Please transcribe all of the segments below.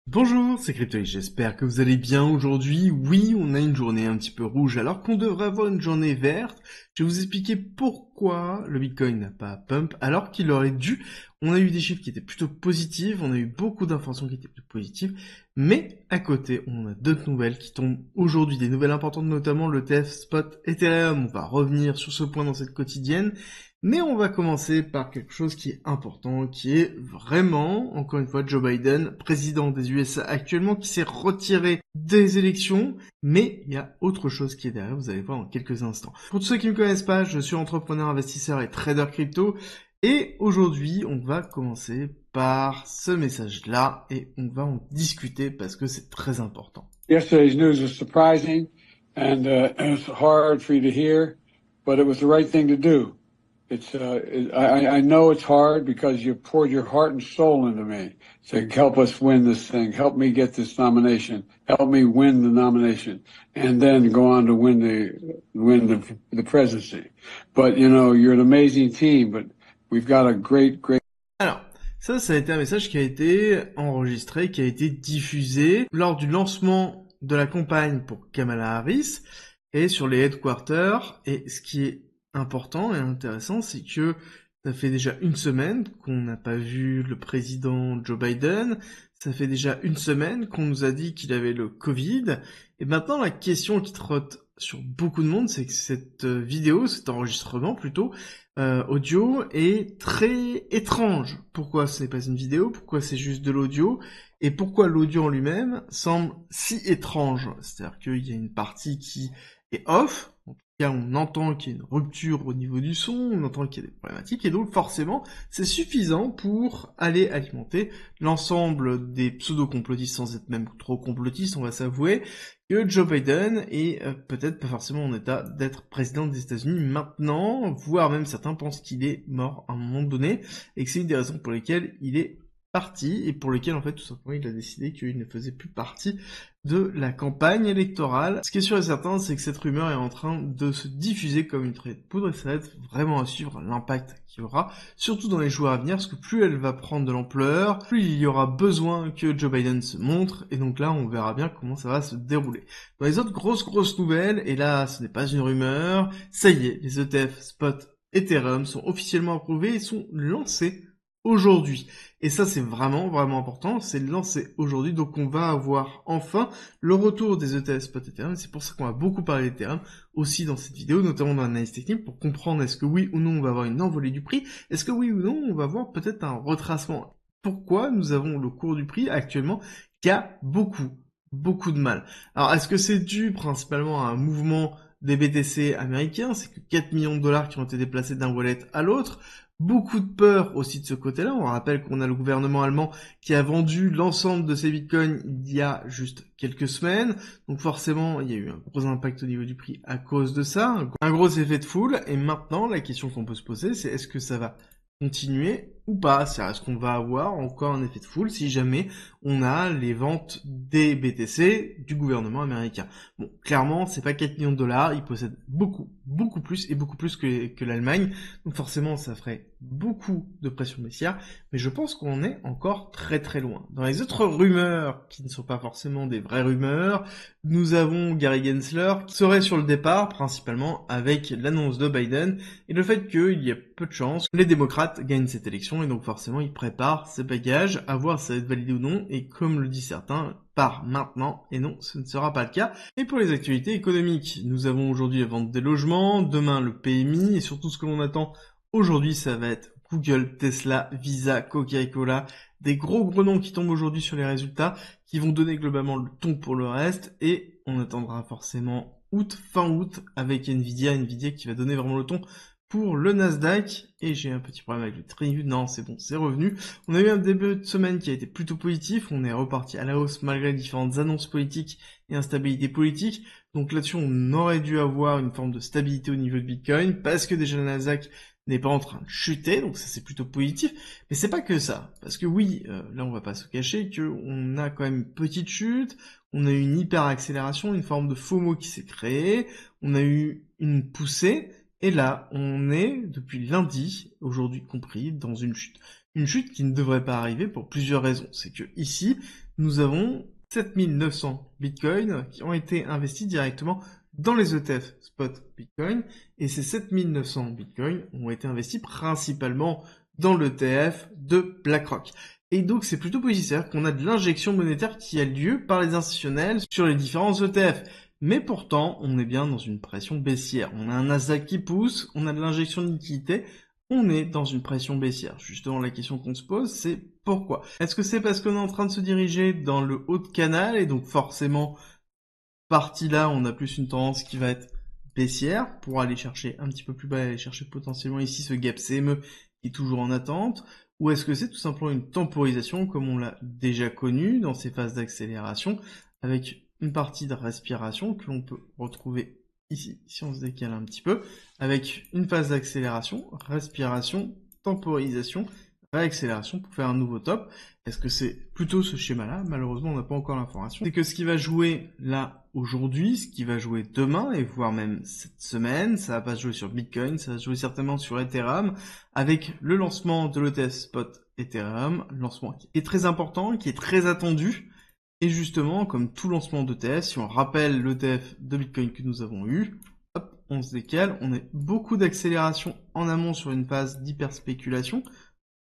Bonjour, c'est Cryptoï, j'espère que vous allez bien aujourd'hui. Oui, on a une journée un petit peu rouge alors qu'on devrait avoir une journée verte. Je vais vous expliquer pourquoi le Bitcoin n'a pas pump alors qu'il aurait dû. On a eu des chiffres qui étaient plutôt positifs, on a eu beaucoup d'informations qui étaient plutôt positives, mais à côté, on a d'autres nouvelles qui tombent aujourd'hui, des nouvelles importantes, notamment le TF Spot Ethereum. On va revenir sur ce point dans cette quotidienne. Mais on va commencer par quelque chose qui est important, qui est vraiment, encore une fois, Joe Biden, président des USA actuellement, qui s'est retiré des élections, mais il y a autre chose qui est derrière, vous allez voir dans quelques instants. Pour tous ceux qui ne me connaissent pas, je suis entrepreneur, investisseur et trader crypto, et aujourd'hui, on va commencer par ce message-là, et on va en discuter parce que c'est très important. Yesterday's news was surprising, and it's hard for you to hear, but it was the right thing to do. I know it's hard because you poured your heart and soul into me. Saying, help us win this thing. Help me get this nomination. Help me win the nomination, and then go on to win the presidency. But you know, you're an amazing team. But we've got a great. Alors, ça a été un message qui a été enregistré, qui a été diffusé lors du lancement de la campagne pour Kamala Harris et sur les headquarters. Et ce qui est important et intéressant, c'est que ça fait déjà une semaine qu'on n'a pas vu le président Joe Biden. Ça fait déjà une semaine qu'on nous a dit qu'il avait le Covid. Et maintenant, la question qui trotte sur beaucoup de monde, c'est que cette vidéo, cet enregistrement plutôt, audio est très étrange. Pourquoi ce n'est pas une vidéo? Pourquoi c'est juste de l'audio? Et pourquoi l'audio en lui-même semble si étrange? C'est-à-dire qu'il y a une partie qui est off, en tout cas on entend qu'il y a une rupture au niveau du son, on entend qu'il y a des problématiques, et donc forcément c'est suffisant pour aller alimenter l'ensemble des pseudo-complotistes, sans être même trop complotistes, on va s'avouer, que Joe Biden est peut-être pas forcément en état d'être président des États-Unis maintenant, voire même certains pensent qu'il est mort à un moment donné, et que c'est une des raisons pour lesquelles il est parti, et pour lesquelles en fait tout simplement il a décidé qu'il ne faisait plus partie de la campagne électorale. Ce qui est sûr et certain, c'est que cette rumeur est en train de se diffuser comme une traînée de poudre, et ça va être vraiment à suivre l'impact qu'il y aura, surtout dans les jours à venir, parce que plus elle va prendre de l'ampleur, plus il y aura besoin que Joe Biden se montre, et donc là, on verra bien comment ça va se dérouler. Dans les autres grosses nouvelles, et là, ce n'est pas une rumeur, ça y est, les ETF Spot Ethereum sont officiellement approuvés et sont lancés aujourd'hui. Et ça, c'est vraiment important, c'est lancé aujourd'hui, donc on va avoir enfin le retour des ETF Spot Ethereum. C'est pour ça qu'on va beaucoup parler d'Ethereum aussi dans cette vidéo, notamment dans l'analyse technique, pour comprendre est-ce que oui ou non on va avoir une envolée du prix, est-ce que oui ou non on va avoir peut-être un retracement. Pourquoi nous avons le cours du prix actuellement qui a beaucoup de mal. Alors, est-ce que c'est dû principalement à un mouvement des BTC américains? C'est que 4 millions de dollars qui ont été déplacés d'un wallet à l'autre. Beaucoup de peur aussi de ce côté-là. On rappelle qu'on a le gouvernement allemand qui a vendu l'ensemble de ses bitcoins il y a juste quelques semaines. Donc forcément, il y a eu un gros impact au niveau du prix à cause de ça. Un gros effet de foule. Et maintenant, la question qu'on peut se poser, c'est est-ce que ça va continuer ou pas? Est-ce qu'on va avoir encore un effet de foule si jamais on a les ventes des BTC du gouvernement américain? Bon, clairement, c'est pas 4 millions de dollars, ils possèdent beaucoup plus, et beaucoup plus que l'Allemagne, donc forcément, ça ferait beaucoup de pression baissière, mais je pense qu'on est encore très loin. Dans les autres rumeurs, qui ne sont pas forcément des vraies rumeurs, nous avons Gary Gensler, qui serait sur le départ, principalement avec l'annonce de Biden, et le fait qu'il y a peu de chances que les démocrates gagnent cette élection, et donc forcément ils préparent ces bagages, à voir si ça va être validé ou non, et comme le dit certains, par maintenant, et non, ce ne sera pas le cas. Et pour les actualités économiques, nous avons aujourd'hui la vente des logements, demain le PMI, et surtout ce que l'on attend aujourd'hui, ça va être Google, Tesla, Visa, Coca-Cola, des gros noms qui tombent aujourd'hui sur les résultats, qui vont donner globalement le ton pour le reste, et on attendra forcément fin août, avec Nvidia qui va donner vraiment le ton pour le Nasdaq, et j'ai un petit problème avec le Triu, non c'est bon, c'est revenu. On a eu un début de semaine qui a été plutôt positif, on est reparti à la hausse malgré les différentes annonces politiques et instabilité politique, donc là-dessus on aurait dû avoir une forme de stabilité au niveau de Bitcoin, parce que déjà le Nasdaq n'est pas en train de chuter, donc ça c'est plutôt positif, mais c'est pas que ça, parce que oui, là on va pas se cacher qu'on a quand même une petite chute, on a eu une hyper accélération, une forme de FOMO qui s'est créée, on a eu une poussée, et là on est, depuis lundi, aujourd'hui compris, dans une chute. Une chute qui ne devrait pas arriver pour plusieurs raisons. C'est que ici, nous avons 7900 bitcoins qui ont été investis directement dans les ETF spot bitcoin, et ces 7900 bitcoins ont été investis principalement dans l'ETF de BlackRock. Et donc c'est plutôt positif, c'est-à-dire qu'on a de l'injection monétaire qui a lieu par les institutionnels sur les différents ETF. Mais pourtant, on est bien dans une pression baissière. On a un Nasdaq qui pousse, on a de l'injection de liquidité, on est dans une pression baissière. Justement, la question qu'on se pose, c'est pourquoi? Est-ce que c'est parce qu'on est en train de se diriger dans le haut de canal et donc forcément, partie là, on a plus une tendance qui va être baissière pour aller chercher un petit peu plus bas et aller chercher potentiellement ici ce gap CME qui est toujours en attente? Ou est-ce que c'est tout simplement une temporisation comme on l'a déjà connu dans ces phases d'accélération avec une partie de respiration que l'on peut retrouver ici, si on se décale un petit peu, avec une phase d'accélération, respiration, temporisation, réaccélération pour faire un nouveau top. Est-ce que c'est plutôt ce schéma-là? Malheureusement, on n'a pas encore l'information. C'est que ce qui va jouer là aujourd'hui, ce qui va jouer demain, et voire même cette semaine, ça va pas se jouer sur Bitcoin, ça va se jouer certainement sur Ethereum, avec le lancement de l'ETF spot Ethereum, lancement qui est très important, qui est très attendu. Et justement, comme tout lancement d'ETF, si on rappelle l'ETF de Bitcoin que nous avons eu, hop, on se décale, on a beaucoup d'accélération en amont sur une phase d'hyperspéculation.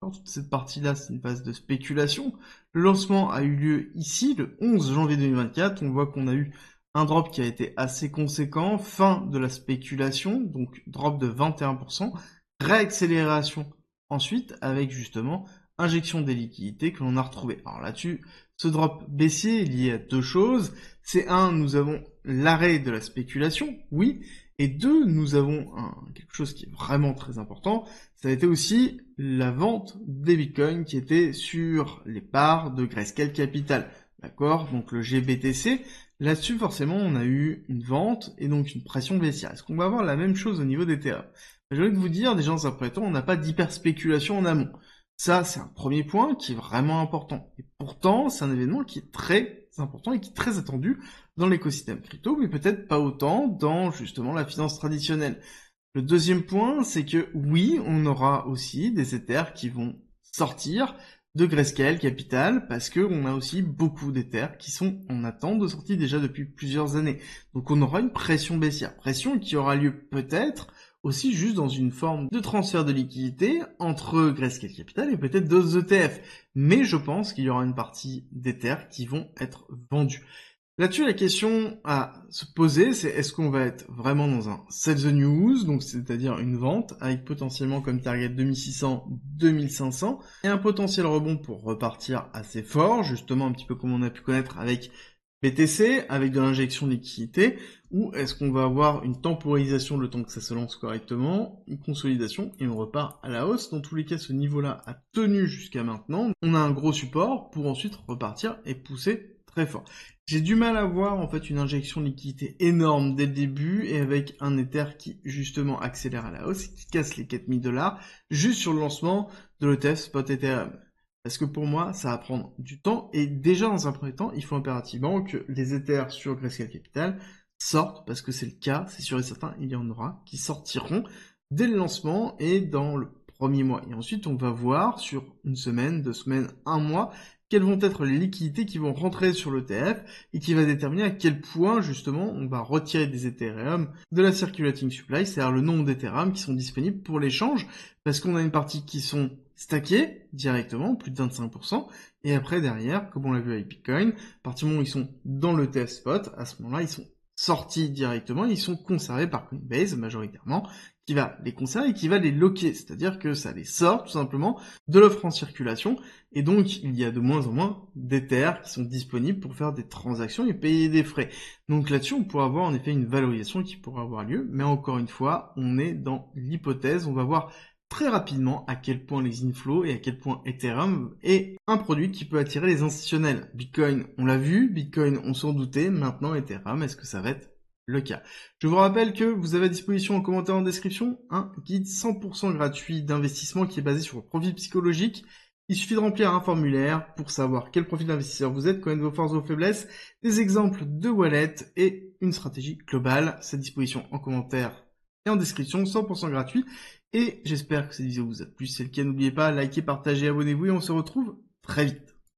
Toute cette partie-là, c'est une phase de spéculation. Le lancement a eu lieu ici, le 11 janvier 2024. On voit qu'on a eu un drop qui a été assez conséquent, fin de la spéculation, donc drop de 21%, réaccélération ensuite, avec justement injection des liquidités que l'on a retrouvé. Alors là-dessus, ce drop baissier est lié à deux choses. C'est un, nous avons l'arrêt de la spéculation, oui, et deux, nous avons quelque chose qui est vraiment très important, ça a été aussi la vente des bitcoins qui étaient sur les parts de Grayscale Capital. D'accord? Donc le GBTC. Là-dessus, forcément, on a eu une vente et donc une pression baissière. Est-ce qu'on va avoir la même chose au niveau d'Ethereum? J'ai envie de vous dire, déjà dans un premier temps, on n'a pas d'hyperspéculation en amont. Ça, c'est un premier point qui est vraiment important. Et pourtant, c'est un événement qui est très important et qui est très attendu dans l'écosystème crypto, mais peut-être pas autant dans justement la finance traditionnelle. Le deuxième point, c'est que oui, on aura aussi des Ethers qui vont sortir de Grayscale Capital parce que on a aussi beaucoup d'Ethers qui sont en attente de sortie déjà depuis plusieurs années. Donc on aura une pression baissière, pression qui aura lieu peut-être aussi juste dans une forme de transfert de liquidité entre Grayscale Capital et peut-être d'autres ETF. Mais je pense qu'il y aura une partie d'Ethers qui vont être vendus. Là-dessus, la question à se poser, c'est est-ce qu'on va être vraiment dans un sell the news, donc c'est-à-dire une vente avec potentiellement comme target 2600, 2500 et un potentiel rebond pour repartir assez fort, justement un petit peu comme on a pu connaître avec BTC, avec de l'injection de liquidité, ou est-ce qu'on va avoir une temporisation le temps que ça se lance correctement, une consolidation et on repart à la hausse. Dans tous les cas, ce niveau-là a tenu jusqu'à maintenant. On a un gros support pour ensuite repartir et pousser très fort. J'ai du mal à voir en fait une injection de liquidité énorme dès le début et avec un Ether qui justement accélère à la hausse, qui casse les 4000$ juste sur le lancement de l'ETF spot Ethereum. Parce que pour moi, ça va prendre du temps et déjà dans un premier temps, il faut impérativement que les Ethers sur Grayscale Capital sortent parce que c'est le cas, c'est sûr et certain, il y en aura qui sortiront dès le lancement et dans le premier mois. Et ensuite, on va voir sur une semaine, 2 semaines, 1 mois, quelles vont être les liquidités qui vont rentrer sur l'ETF et qui va déterminer à quel point justement on va retirer des Ethereum de la circulating supply, c'est-à-dire le nombre d'Ethereum qui sont disponibles pour l'échange, parce qu'on a une partie qui sont stackés directement, plus de 25%, et après derrière, comme on l'a vu avec Bitcoin, à partir du moment où ils sont dans l'ETF spot, à ce moment-là, ils sont sortis directement, ils sont conservés par Coinbase majoritairement, qui va les conserver et qui va les loquer, c'est-à-dire que ça les sort tout simplement de l'offre en circulation, et donc il y a de moins en moins d'Ethers qui sont disponibles pour faire des transactions et payer des frais. Donc là-dessus, on pourra avoir en effet une valorisation qui pourra avoir lieu, mais encore une fois, on est dans l'hypothèse, on va voir très rapidement à quel point les inflows et à quel point Ethereum est un produit qui peut attirer les institutionnels. Bitcoin, on l'a vu, Bitcoin, on s'en doutait, maintenant Ethereum, est-ce que ça va être le cas? Je vous rappelle que vous avez à disposition en commentaire en description un guide 100% gratuit d'investissement qui est basé sur le profil psychologique. Il suffit de remplir un formulaire pour savoir quel profil d'investisseur vous êtes, connaître vos forces, vos faiblesses, des exemples de wallet et une stratégie globale. C'est à disposition en commentaire et en description, 100% gratuit. Et j'espère que cette vidéo vous a plu. Si c'est le cas, n'oubliez pas, likez, partagez, abonnez-vous et on se retrouve très vite.